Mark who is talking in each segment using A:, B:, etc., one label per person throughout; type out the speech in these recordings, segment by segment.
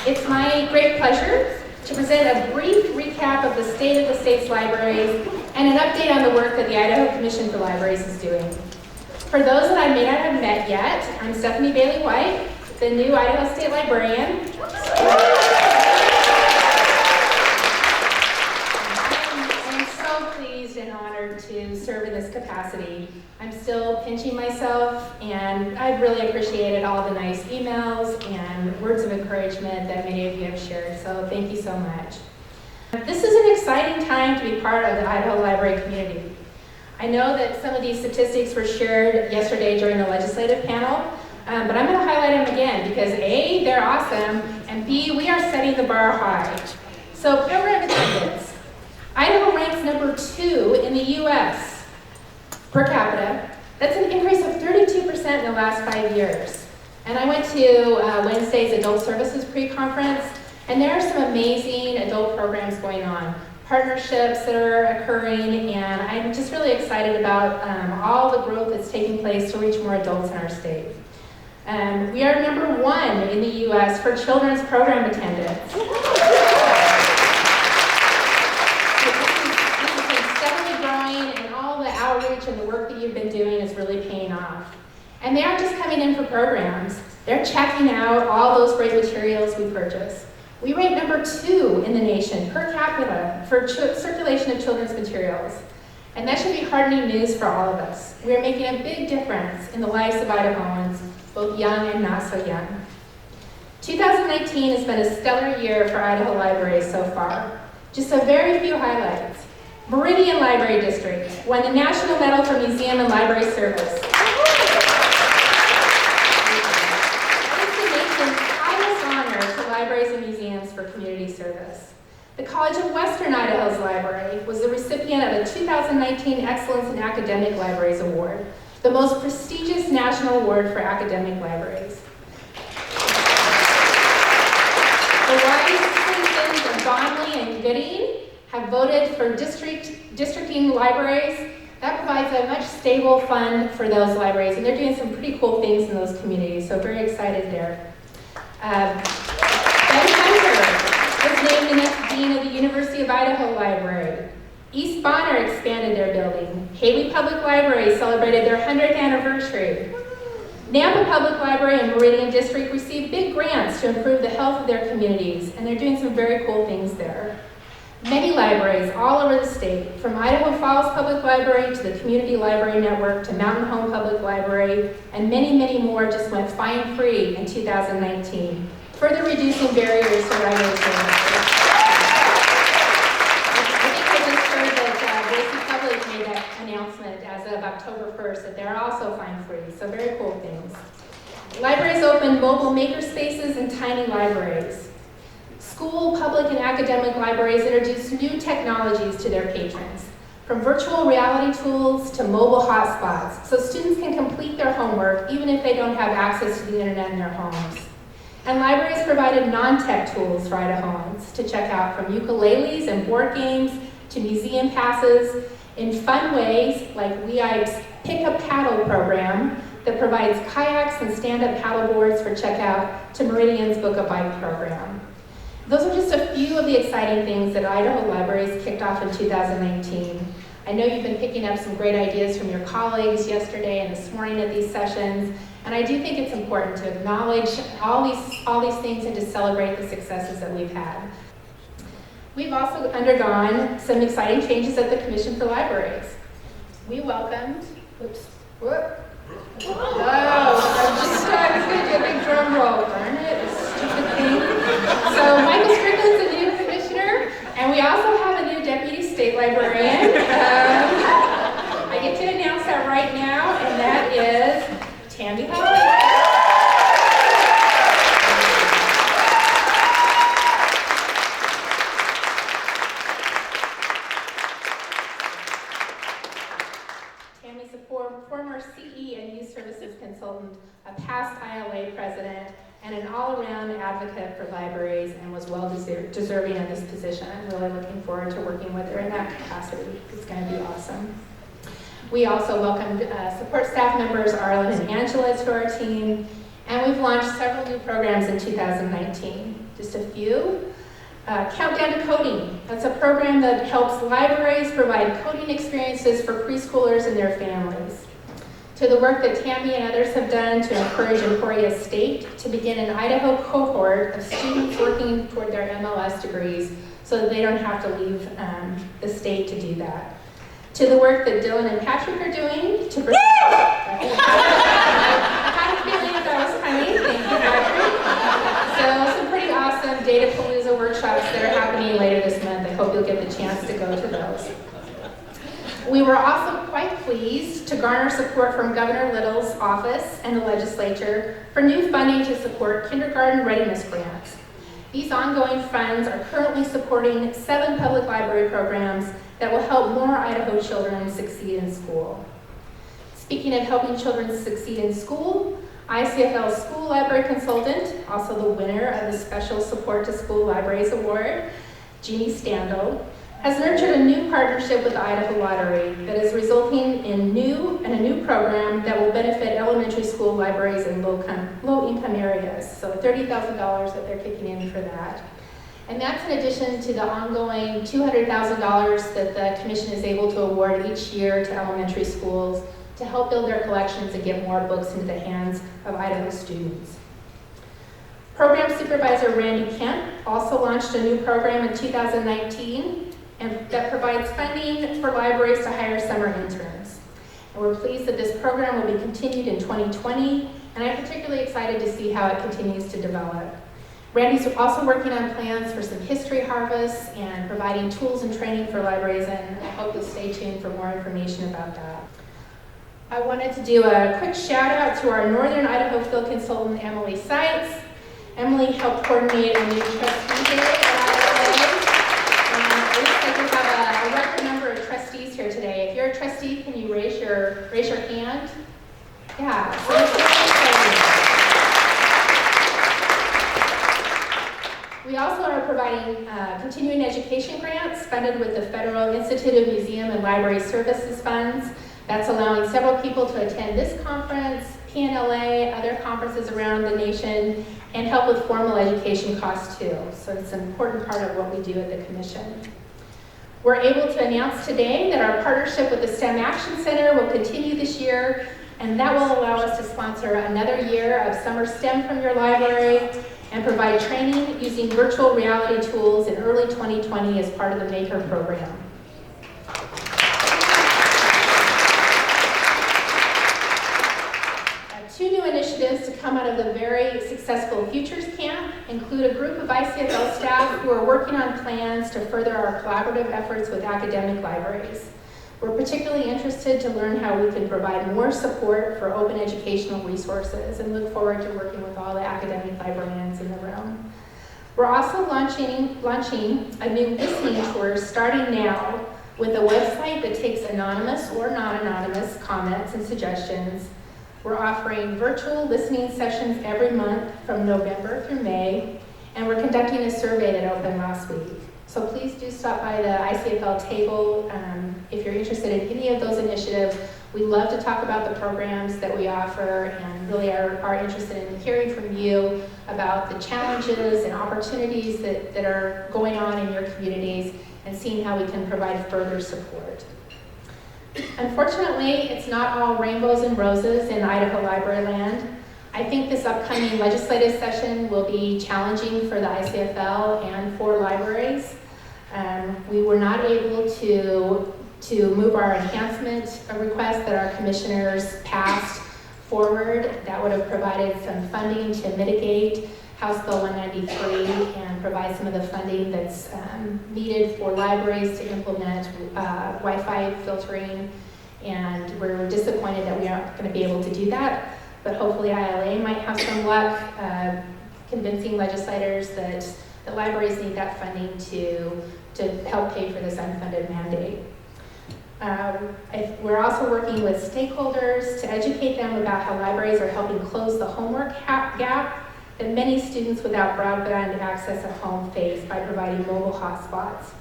A: It's my great pleasure to present a brief recap of the state of the state's libraries and an update on the work that the Idaho Commission for Libraries is doing. For those that I may not have met yet, I'm Stephanie Bailey-White, the new Idaho State Librarian. I'm so pleased and honored to serve in this capacity. I'm still pinching myself, and I've really appreciated all the nice emails and words of encouragement that many of you have shared, so thank you so much. This is an exciting time to be part of the Idaho library community. I know that some of these statistics were shared yesterday during the legislative panel, but I'm going to highlight them again because A, they're awesome, and B, we are setting the bar high. So program attendance. Idaho ranks number 2 in the U.S. per capita. That's an increase of 32% in the last 5 years. And I went to Wednesday's Adult Services Pre-Conference, and there are some amazing adult programs going on, partnerships that are occurring, and I'm just really excited about all the growth that's taking place to reach more adults in our state. We are number 1 in the U.S. for children's program attendance. Outreach and the work that you've been doing is really paying off. And they aren't just coming in for programs, they're checking out all those great materials we purchase. We rank number 2 in the nation per capita for circulation of children's materials. And that should be heartening news for all of us. We are making a big difference in the lives of Idahoans, both young and not so young. 2019 has been a stellar year for Idaho libraries so far. Just a very few highlights. Meridian Library District won the National Medal for Museum and Library Service. That is the nation's highest honor to libraries and museums for community service. The College of Western Idaho's library was the recipient of the 2019 Excellence in Academic Libraries Award, the most prestigious national award for academic libraries. The wise citizens of Donley and Gooding have voted for districting libraries. That provides a much stable fund for those libraries, and they're doing some pretty cool things in those communities, so very excited there. Ben Hunter was named the next Dean of the University of Idaho Library. East Bonner expanded their building. Haley Public Library celebrated their 100th anniversary. Nampa Public Library and Meridian District received big grants to improve the health of their communities, and they're doing some very cool things there. Many libraries all over the state, from Idaho Falls Public Library to the Community Library Network to Mountain Home Public Library, and many, many more just went fine-free in 2019, further reducing barriers to library service. I think I just heard that Boise Public made that announcement as of October 1st, that they're also fine-free, so very cool things. Libraries opened mobile maker spaces and tiny libraries. School, public, and academic libraries introduced new technologies to their patrons, from virtual reality tools to mobile hotspots, so students can complete their homework even if they don't have access to the internet in their homes. And libraries provided non-tech tools for Idahoans to check out, from ukuleles and board games to museum passes, in fun ways like WeI's Pick a Paddle program that provides kayaks and stand-up paddle boards for checkout, to Meridian's Book a Bike program. Those are just a few of the exciting things that Idaho libraries kicked off in 2019. I know you've been picking up some great ideas from your colleagues yesterday and this morning at these sessions, and I do think it's important to acknowledge all these things and to celebrate the successes that we've had. We've also undergone some exciting changes at the Commission for Libraries. We welcomed, I'm just going to do a big drum roll, darn it, this stupid thing. So Michael Strickland's a new commissioner, and we also have a new deputy state librarian. I get to announce that right now, and that is Tammy Holly. Tammy's a former CE and Youth Services consultant, a past ILA president, and an all-around advocate for libraries, and was well deserving of this position. I'm really looking forward to working with her in that capacity. It's going to be awesome. We also welcomed support staff members Arlen and Angela to our team, and we've launched several new programs in 2019. Just a you. Countdown to Coding. That's a program that helps libraries provide coding experiences for preschoolers and their families. To the work that Tammy and others have done to encourage Emporia State to begin an Idaho cohort of students working toward their MLS degrees so that they don't have to leave the state to do that. To the work that Dylan and Patrick are doing to bring... I had a feeling that was coming. Thank you, Patrick. So some pretty awesome Datapalooza workshops that are happening later this month. I hope you'll get the chance to go to those. We were also quite pleased to garner support from Governor Little's office and the legislature for new funding to support kindergarten readiness grants. These ongoing funds are currently supporting 7 public library programs that will help more Idaho children succeed in school. Speaking of helping children succeed in school, ICfL School Library Consultant, also the winner of the Special Support to School Libraries Award, Jeannie Standel, has nurtured a new partnership with the Idaho Lottery that is resulting in a new program that will benefit elementary school libraries in low-income areas. So $30,000 that they're kicking in for that. And that's in addition to the ongoing $200,000 that the Commission is able to award each year to elementary schools to help build their collections and get more books into the hands of Idaho students. Program Supervisor Randy Kemp also launched a new program in 2019 and that provides funding for libraries to hire summer interns. And we're pleased that this program will be continued in 2020, and I'm particularly excited to see how it continues to develop. Randy's also working on plans for some history harvests and providing tools and training for libraries, and I hope you'll stay tuned for more information about that. I wanted to do a quick shout out to our Northern Idaho field consultant, Emily Seitz. Emily helped coordinate a new trustee day at ICfL. It looks like we have a record number of trustees here today. If you're a trustee, can you raise your hand? Yeah. So this is exciting. We also are providing continuing education grants funded with the Federal Institute of Museum and Library Services funds. That's allowing several people to attend this conference, PNLA, other conferences around the nation, and help with formal education costs too. So it's an important part of what we do at the Commission. We're able to announce today that our partnership with the STEM Action Center will continue this year, and that will allow us to sponsor another year of summer STEM from your library and provide training using virtual reality tools in early 2020 as part of the MAKER program. Two new initiatives to come out of the very successful Futures Camp include a group of ICfL staff who are working on plans to further our collaborative efforts with academic libraries. We're particularly interested to learn how we can provide more support for open educational resources and look forward to working with all the academic librarians in the room. We're also launching a new listening tour starting now with a website that takes anonymous or non-anonymous comments and suggestions. We're offering virtual listening sessions every month from November through May, and we're conducting a survey that opened last week. So please do stop by the ICfL table if you're interested in any of those initiatives. We love to talk about the programs that we offer and really are interested in hearing from you about the challenges and opportunities that are going on in your communities and seeing how we can provide further support. Unfortunately, it's not all rainbows and roses in Idaho library land. I think this upcoming legislative session will be challenging for the ICfL and for libraries. We were not able to move our enhancement request that our commissioners passed forward. That would have provided some funding to mitigate House Bill 193 and provide some of the funding that's needed for libraries to implement Wi-Fi filtering. And we're disappointed that we aren't going to be able to do that. But hopefully ILA might have some luck convincing legislators that the libraries need that funding to help pay for this unfunded mandate. We're also working with stakeholders to educate them about how libraries are helping close the homework gap that many students without broadband access at home face by providing mobile hotspots.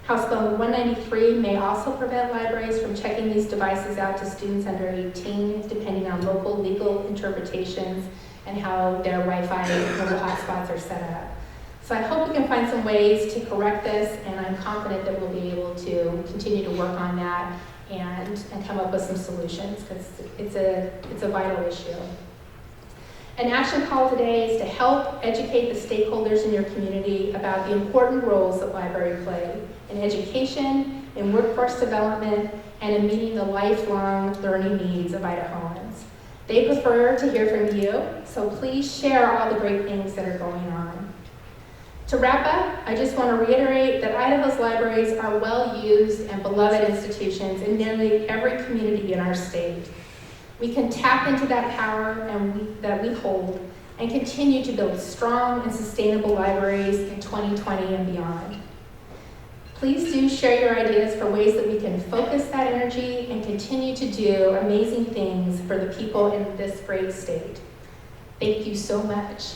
A: House Bill 193 may also prevent libraries from checking these devices out to students under 18, depending on local legal interpretations and how their Wi-Fi mobile hotspots are set up. So I hope we can find some ways to correct this, and I'm confident that we'll be able to continue to work on that and come up with some solutions, because it's a vital issue. An action call today is to help educate the stakeholders in your community about the important roles that libraries play in education, in workforce development, and in meeting the lifelong learning needs of Idahoans. They prefer to hear from you, so please share all the great things that are going on. To wrap up, I just want to reiterate that Idaho's libraries are well-used and beloved institutions in nearly every community in our state. We can tap into that power that we hold and continue to build strong and sustainable libraries in 2020 and beyond. Please do share your ideas for ways that we can focus that energy and continue to do amazing things for the people in this great state. Thank you so much.